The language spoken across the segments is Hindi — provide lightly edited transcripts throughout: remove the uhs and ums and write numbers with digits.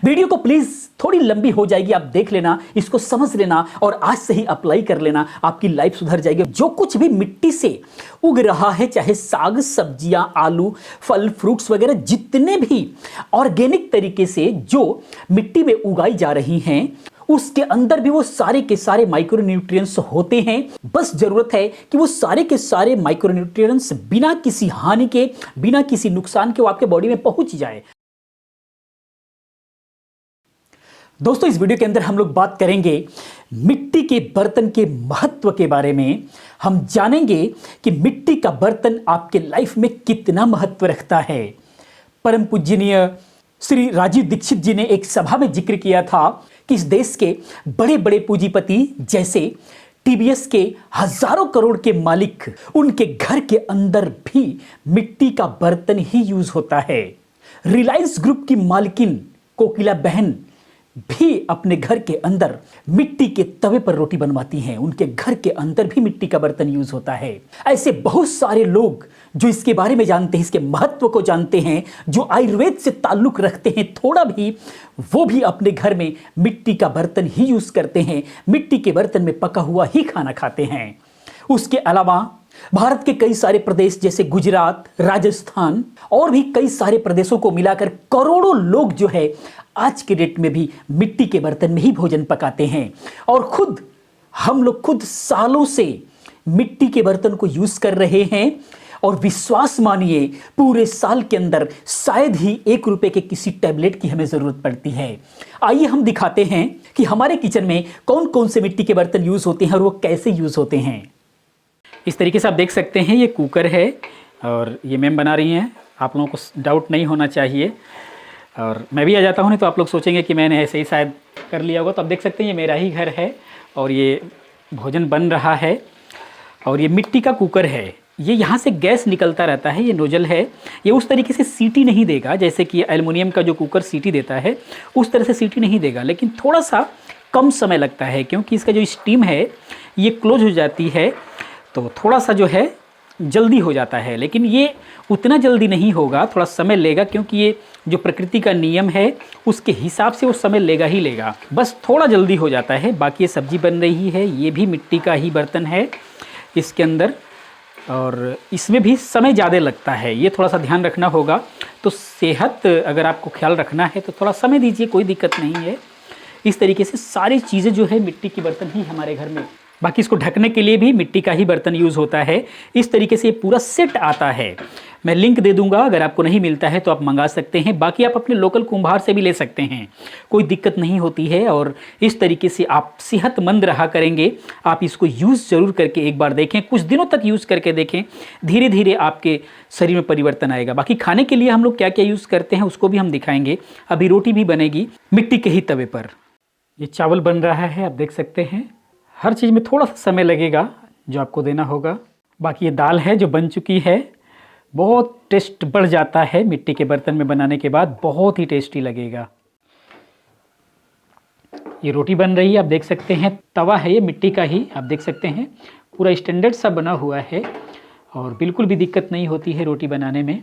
वीडियो को प्लीज थोड़ी लंबी हो जाएगी, आप देख लेना, इसको समझ लेना और आज से ही अप्लाई कर लेना, आपकी लाइफ सुधर जाएगी। जो कुछ भी मिट्टी से उग रहा है, चाहे साग, सब्जियां, आलू, फल, फ्रूट्स वगैरह, जितने भी ऑर्गेनिक तरीके से जो मिट्टी में उगाई जा रही हैं, उसके अंदर भी वो सारे के सारे माइक्रोन्यूट्रिएंट्स होते हैं। बस जरूरत है कि वो सारे के सारे माइक्रोन्यूट्रिएंट्स बिना किसी हानि के, बिना किसी नुकसान के वो आपके बॉडी में पहुंच जाए। दोस्तों, इस वीडियो के अंदर हम लोग बात करेंगे मिट्टी के बर्तन के महत्व के बारे में। हम जानेंगे कि मिट्टी का बर्तन आपके लाइफ में कितना महत्व रखता है। परम पूजनीय श्री राजीव दीक्षित जी ने एक सभा में जिक्र किया था कि इस देश के बड़े बड़े पूंजीपति जैसे टीवीएस के हजारों करोड़ के मालिक, उनके घर के अंदर भी मिट्टी का बर्तन ही यूज होता है। रिलायंस ग्रुप की मालकिन कोकिला बहन भी अपने घर के अंदर मिट्टी के तवे पर रोटी बनवाती हैं। उनके घर के अंदर भी मिट्टी का बर्तन यूज होता है। ऐसे बहुत सारे लोग जो इसके बारे में जानते हैं, इसके महत्व को जानते हैं, जो आयुर्वेद से ताल्लुक रखते हैं थोड़ा भी, वो भी अपने घर में मिट्टी का बर्तन ही यूज करते हैं, मिट्टी के बर्तन में पका हुआ ही खाना खाते हैं। उसके अलावा भारत के कई सारे प्रदेश जैसे गुजरात, राजस्थान और भी कई सारे प्रदेशों को मिलाकर करोड़ों लोग जो है आज के डेट में भी मिट्टी के बर्तन में ही भोजन पकाते हैं। और हम लोग खुद सालों से मिट्टी के बर्तन को यूज कर रहे हैं। और विश्वास मानिए, पूरे साल के अंदर शायद ही ₹1 के किसी टैबलेट की हमें जरूरत पड़ती है। आइए हम दिखाते हैं कि हमारे किचन में कौन कौन से मिट्टी के बर्तन यूज होते हैं और वो कैसे यूज होते हैं। इस तरीके से आप देख सकते हैं, ये कुकर है और ये मैम बना रही हैं। आप लोगों को डाउट नहीं होना चाहिए, और मैं भी आ जाता हूँ नहीं तो आप लोग सोचेंगे कि मैंने ऐसे ही शायद कर लिया होगा। तो आप देख सकते हैं ये मेरा ही घर है और ये भोजन बन रहा है। और ये मिट्टी का कुकर है, ये यहाँ से गैस निकलता रहता है, ये नोजल है। ये उस तरीके से सीटी नहीं देगा जैसे कि एल्युमिनियम का जो कुकर सीटी देता है, उस तरह से सीटी नहीं देगा, लेकिन थोड़ा सा कम समय लगता है क्योंकि इसका जो स्टीम है ये क्लोज हो जाती है, तो थोड़ा सा जो है जल्दी हो जाता है। लेकिन ये उतना जल्दी नहीं होगा, थोड़ा समय लेगा, क्योंकि ये जो प्रकृति का नियम है उसके हिसाब से वो समय लेगा ही लेगा। बस थोड़ा जल्दी हो जाता है। बाकी ये सब्जी बन रही है, ये भी मिट्टी का ही बर्तन है इसके अंदर, और इसमें भी समय ज़्यादा लगता है। ये थोड़ा सा ध्यान रखना होगा। तो सेहत अगर आपको ख्याल रखना है तो थोड़ा समय दीजिए, कोई दिक्कत नहीं है। इस तरीके से सारी चीज़ें जो है मिट्टी की बर्तन ही हमारे घर में। बाकी इसको ढकने के लिए भी मिट्टी का ही बर्तन यूज़ होता है। इस तरीके से पूरा सेट आता है। मैं लिंक दे दूंगा, अगर आपको नहीं मिलता है तो आप मंगा सकते हैं। बाकी आप अपने लोकल कुम्हार से भी ले सकते हैं, कोई दिक्कत नहीं होती है। और इस तरीके से आप सेहतमंद रहा करेंगे। आप इसको यूज़ ज़रूर करके एक बार देखें, कुछ दिनों तक यूज़ करके देखें, धीरे धीरे आपके शरीर में परिवर्तन आएगा। बाकी खाने के लिए हम लोग क्या क्या यूज़ करते हैं उसको भी हम दिखाएंगे। अभी रोटी भी बनेगी मिट्टी के ही तवे पर। ये चावल बन रहा है, आप देख सकते हैं। हर चीज़ में थोड़ा सा समय लगेगा जो आपको देना होगा। बाकी ये दाल है जो बन चुकी है। बहुत टेस्ट बढ़ जाता है मिट्टी के बर्तन में बनाने के बाद, बहुत ही टेस्टी लगेगा। ये रोटी बन रही है, आप देख सकते हैं। तवा है ये मिट्टी का ही, आप देख सकते हैं पूरा स्टैंडर्ड सा बना हुआ है और बिल्कुल भी दिक्कत नहीं होती है रोटी बनाने में।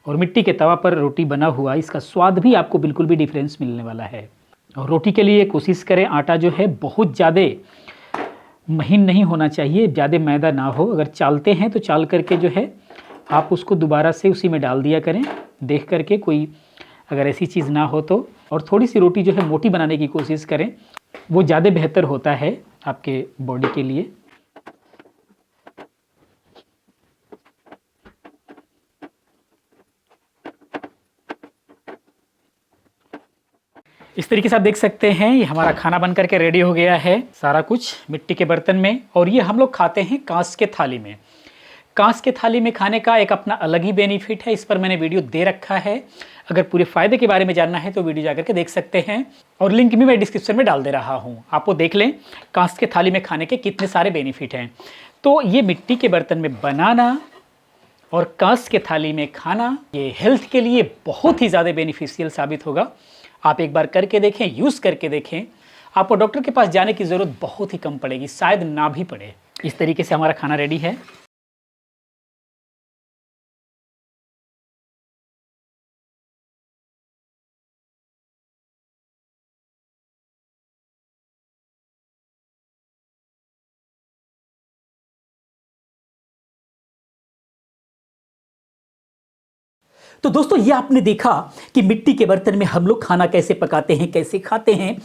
और मिट्टी के तवा पर रोटी बना हुआ, इसका स्वाद भी आपको बिल्कुल भी डिफरेंस मिलने वाला है। और रोटी के लिए कोशिश करें आटा जो है बहुत ज़्यादा महीन नहीं होना चाहिए, ज़्यादा मैदा ना हो। अगर चालते हैं तो चाल करके जो है आप उसको दोबारा से उसी में डाल दिया करें, देख करके कोई अगर ऐसी चीज़ ना हो तो। और थोड़ी सी रोटी जो है मोटी बनाने की कोशिश करें, वो ज़्यादा बेहतर होता है आपके बॉडी के लिए। इस तरीके से आप देख सकते हैं ये हमारा खाना बन करके रेडी हो गया है, सारा कुछ मिट्टी के बर्तन में। और ये हम लोग खाते हैं कांच के थाली में। कांच के थाली में खाने का एक अपना अलग ही बेनिफिट है, इस पर मैंने वीडियो दे रखा है। अगर पूरे फायदे के बारे में जानना है तो वीडियो जाकर के देख सकते हैं, और लिंक भी मैं डिस्क्रिप्शन में डाल दे रहा हूँ, आप वो देख लें। कांच के थाली में खाने के कितने सारे बेनिफिट हैं। तो ये मिट्टी के बर्तन में बनाना और कांच के थाली में खाना, ये हेल्थ के लिए बहुत ही ज़्यादा बेनिफिशियल साबित होगा। आप एक बार करके देखें, यूज़ करके देखें, आपको डॉक्टर के पास जाने की ज़रूरत बहुत ही कम पड़ेगी, शायद ना भी पड़े। इस तरीके से हमारा खाना रेडी है। तो दोस्तों ये आपने देखा कि मिट्टी के बर्तन में हम लोग खाना कैसे पकाते हैं, कैसे खाते हैं।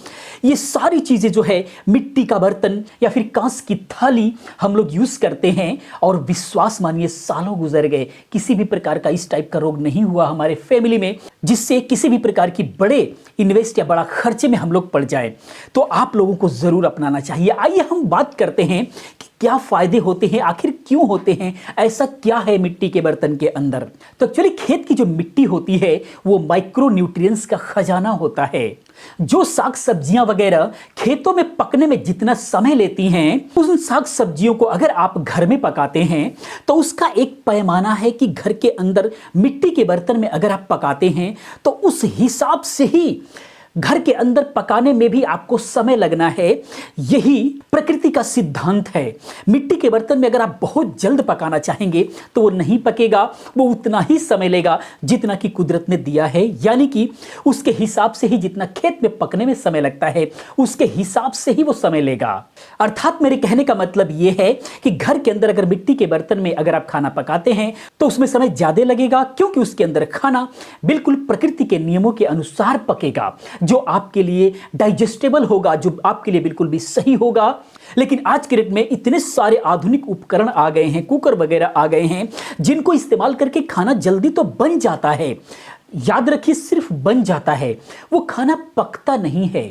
ये सारी चीजें जो है मिट्टी का बर्तन या फिर कांच की थाली हम लोग यूज करते हैं और विश्वास मानिए सालों गुजर गए, किसी भी प्रकार का इस टाइप का रोग नहीं हुआ हमारे फैमिली में जिससे किसी भी प्रकार की बड़े इन्वेस्ट या बड़ा खर्चे में हम लोग पड़ जाए। तो आप लोगों को जरूर अपनाना चाहिए। आइए हम बात करते हैं कि क्या फायदे होते हैं, आखिर क्यों होते हैं, ऐसा क्या है मिट्टी के बर्तन के अंदर। तो एक्चुअली खेत की जो मिट्टी होती है वो माइक्रो न्यूट्रिएंट्स का खजाना होता है। जो साग सब्जियां वगैरह खेतों में पकने में जितना समय लेती हैं, उन साग सब्जियों को अगर आप घर में पकाते हैं तो उसका एक पैमाना है कि घर के अंदर मिट्टी के बर्तन में अगर आप पकाते हैं तो उस हिसाब से ही घर के अंदर पकाने में भी आपको समय लगना है। यही प्रकृति का सिद्धांत है। मिट्टी के बर्तन में अगर आप बहुत जल्द पकाना चाहेंगे तो वो नहीं पकेगा, वो उतना ही समय लेगा जितना कि कुदरत ने दिया है, यानी कि उसके हिसाब से ही जितना खेत में पकने में समय लगता है उसके हिसाब से ही वो समय लेगा। अर्थात मेरे कहने का मतलब ये है कि घर के अंदर अगर मिट्टी के बर्तन में अगर आप खाना पकाते हैं तो उसमें समय ज्यादा लगेगा, क्योंकि उसके अंदर खाना बिल्कुल प्रकृति के नियमों के अनुसार पकेगा, जो आपके लिए डाइजेस्टेबल होगा, जो आपके लिए बिल्कुल भी सही होगा। लेकिन आज के डेट में इतने सारे आधुनिक उपकरण आ गए हैं, कुकर वगैरह आ गए हैं, जिनको इस्तेमाल करके खाना जल्दी तो बन जाता है। याद रखिए, सिर्फ बन जाता है, वो खाना पकता नहीं है,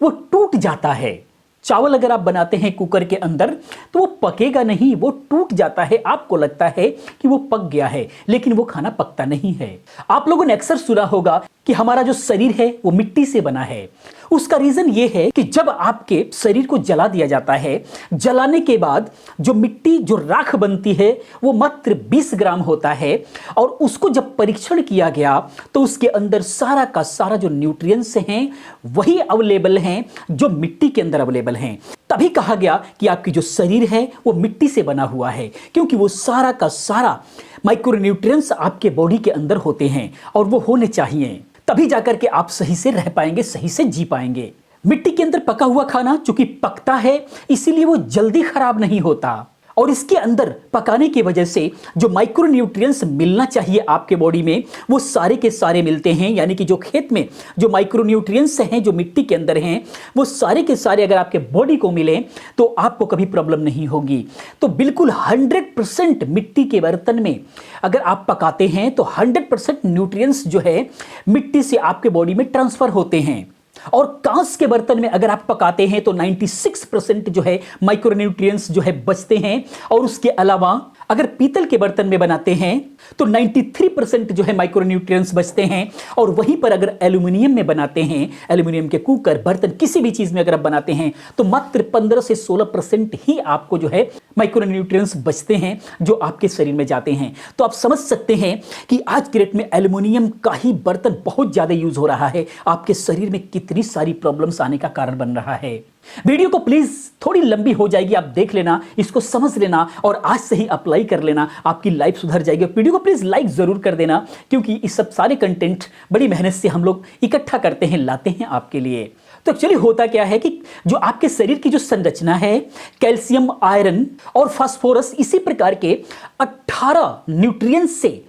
वो टूट जाता है। चावल अगर आप बनाते हैं कुकर के अंदर तो वो पकेगा नहीं, वो टूट जाता है। आपको लगता है कि वो पक गया है, लेकिन वो खाना पकता नहीं है। आप लोगों ने अक्सर सुना होगा कि हमारा जो शरीर है वो मिट्टी से बना है। उसका रीजन ये है कि जब आपके शरीर को जला दिया जाता है, जलाने के बाद जो मिट्टी, जो राख बनती है वो मात्र 20 ग्राम होता है, और उसको जब परीक्षण किया गया तो उसके अंदर सारा का सारा जो न्यूट्रिएंट्स हैं वही अवेलेबल हैं जो मिट्टी के अंदर अवेलेबल हैं। तभी कहा गया कि आपकी जो शरीर है वो मिट्टी से बना हुआ है, क्योंकि वो सारा का सारा माइक्रोन्यूट्रिएंट्स आपके बॉडी के अंदर होते हैं और वो होने चाहिए, तभी जाकर के आप सही से रह पाएंगे, सही से जी पाएंगे। मिट्टी के अंदर पका हुआ खाना चूंकि पकता है इसीलिए वो जल्दी खराब नहीं होता, और इसके अंदर पकाने की वजह से जो माइक्रो न्यूट्रिएंट्स मिलना चाहिए आपके बॉडी में वो सारे के सारे मिलते हैं। यानी कि जो खेत में जो माइक्रो न्यूट्रिएंट्स हैं जो मिट्टी के अंदर हैं वो सारे के सारे अगर आपके बॉडी को मिले तो आपको कभी प्रॉब्लम नहीं होगी। तो बिल्कुल 100% मिट्टी के बर्तन में अगर आप पकाते हैं तो 100% न्यूट्रिएंट्स जो है मिट्टी से आपके बॉडी में ट्रांसफर होते हैं। और कांच के बर्तन में अगर आप पकाते हैं तो 96% जो है माइक्रोन्यूट्रिएंट्स जो है बचते हैं। और उसके अलावा अगर पीतल के बर्तन में बनाते हैं तो 93% जो है माइक्रोन्यूट्रिएंट्स बचते हैं। और वहीं पर अगर एल्यूमिनियम में बनाते हैं, एल्यूमिनियम के कुकर, बर्तन, किसी भी चीज में अगर आप बनाते हैं तो मात्र 15 से 16% ही आपको जो है माइक्रोन्यूट्रिएंट्स बचते हैं जो आपके शरीर में जाते हैं। तो आप समझ सकते हैं कि आज के डेट में एल्यूमिनियम का ही बर्तन बहुत ज्यादा यूज हो रहा है, आपके शरीर में कितनी सारी प्रॉब्लम्स आने का कारण बन रहा है। वीडियो को प्लीज थोड़ी लंबी हो जाएगी, आप देख लेना, इसको समझ लेना और आज से ही अप्लाई कर लेना, आपकी लाइफ सुधर जाएगी। वीडियो को प्लीज लाइक जरूर कर देना, क्योंकि इस सब सारे कंटेंट बड़ी मेहनत से हम लोग इकट्ठा करते हैं, लाते हैं आपके लिए। तो एक्चुअली होता क्या है कि जो आपके शरीर की जो संरचना है, कैल्शियम, आयरन और फास्फोरस, इसी प्रकार के 18 न्यूट्रिएंट्स से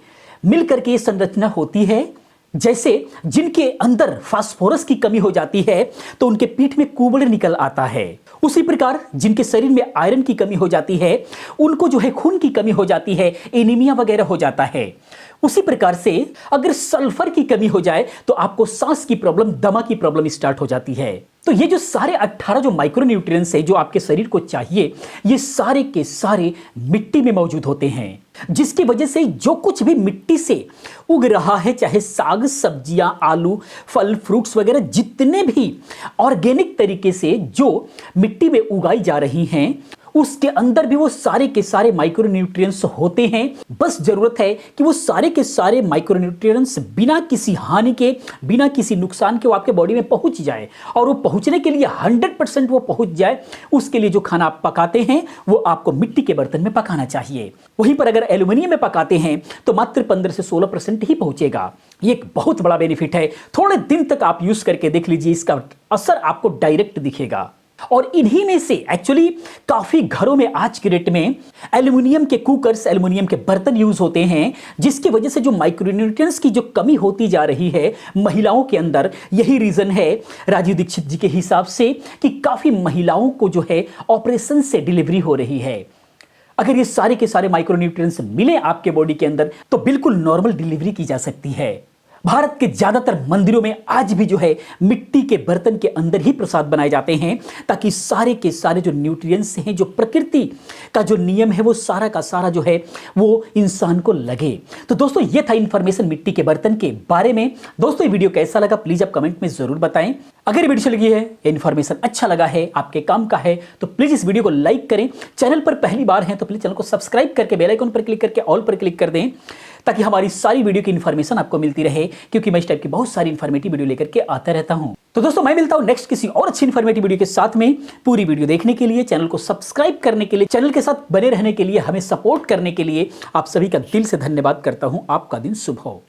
मिलकर के ये संरचना होती है। जैसे जिनके अंदर फास्फोरस की कमी हो जाती है तो उनके पीठ में कुबड़ निकल आता है, उसी प्रकार जिनके शरीर में आयरन की कमी हो जाती है उनको जो है खून की कमी हो जाती है, एनीमिया वगैरह हो जाता है। उसी प्रकार से अगर सल्फर की कमी हो जाए तो आपको सांस की प्रॉब्लम, दमा की प्रॉब्लम स्टार्ट हो जाती है। तो ये जो सारे 18 जो माइक्रोन्यूट्रिएंट्स है जो आपके शरीर को चाहिए, ये सारे के सारे मिट्टी में मौजूद होते हैं, जिसकी वजह से जो कुछ भी मिट्टी से उग रहा है, चाहे साग, सब्जियां, आलू, फल, फ्रूट्स वगैरह, जितने भी ऑर्गेनिक तरीके से जो मिट्टी में उगाई जा रही हैं, उसके अंदर भी वो सारे के सारे माइक्रोन्यूट्रिएंट्स होते हैं। बस जरूरत है कि वो सारे के सारे माइक्रोन्यूट्रिएंट्स बिना किसी हानि के, बिना किसी नुकसान के वो आपके बॉडी में पहुंच जाए। और वो पहुंचने के लिए 100% वो पहुंच जाए, उसके लिए जो खाना आप पकाते हैं वो आपको मिट्टी के बर्तन में पकाना चाहिए। वहीं पर अगर एल्यूमिनियम में पकाते हैं तो मात्र 15 से 16% ही पहुंचेगा। ये एक बहुत बड़ा बेनिफिट है। थोड़े दिन तक आप यूज करके देख लीजिए, इसका असर आपको डायरेक्ट दिखेगा। और इन्हीं में से एक्चुअली काफी घरों में आज के डेट में एल्युमिनियम के कुकर्स, एल्युमिनियम के बर्तन यूज होते हैं, जिसकी वजह से जो माइक्रोन्यूट्रिएंट्स की जो कमी होती जा रही है महिलाओं के अंदर, यही रीजन है राजीव दीक्षित जी के हिसाब से कि काफी महिलाओं को जो है ऑपरेशन से डिलीवरी हो रही है। अगर ये सारे के सारे माइक्रोन्यूट्रिएंट्स मिले आपके बॉडी के अंदर तो बिल्कुल नॉर्मल डिलीवरी की जा सकती है। भारत के ज्यादातर मंदिरों में आज भी जो है मिट्टी के बर्तन के अंदर ही प्रसाद बनाए जाते हैं, ताकि सारे के सारे जो न्यूट्रिएंट्स हैं, जो प्रकृति का जो नियम है, वो सारा का सारा जो है वो इंसान को लगे। तो दोस्तों ये था इंफॉर्मेशन मिट्टी के बर्तन के बारे में। दोस्तों ये वीडियो कैसा लगा प्लीज आप कमेंट में जरूर बताएं। अगर ये वीडियो लगी है, ये इन्फॉर्मेशन अच्छा लगा है, आपके काम का है, तो प्लीज इस वीडियो को लाइक करें। चैनल पर पहली बार हैं तो प्लीज चैनल को सब्सक्राइब करके बेल आइकन पर क्लिक करके ऑल पर क्लिक कर दें, ताकि हमारी सारी वीडियो की इन्फॉर्मेशन आपको मिलती रहे, क्योंकि मैं इस टाइप की बहुत सारी इन्फॉर्मेटिव वीडियो लेकर के आता रहता हूं। तो दोस्तों मैं मिलता हूं नेक्स्ट किसी और अच्छी इन्फॉर्मेटिव वीडियो के साथ में। पूरी वीडियो देखने के लिए, चैनल को सब्सक्राइब करने के लिए, चैनल के साथ बने रहने के लिए, हमें सपोर्ट करने के लिए आप सभी का दिल से धन्यवाद करता हूं। आपका दिन शुभ हो।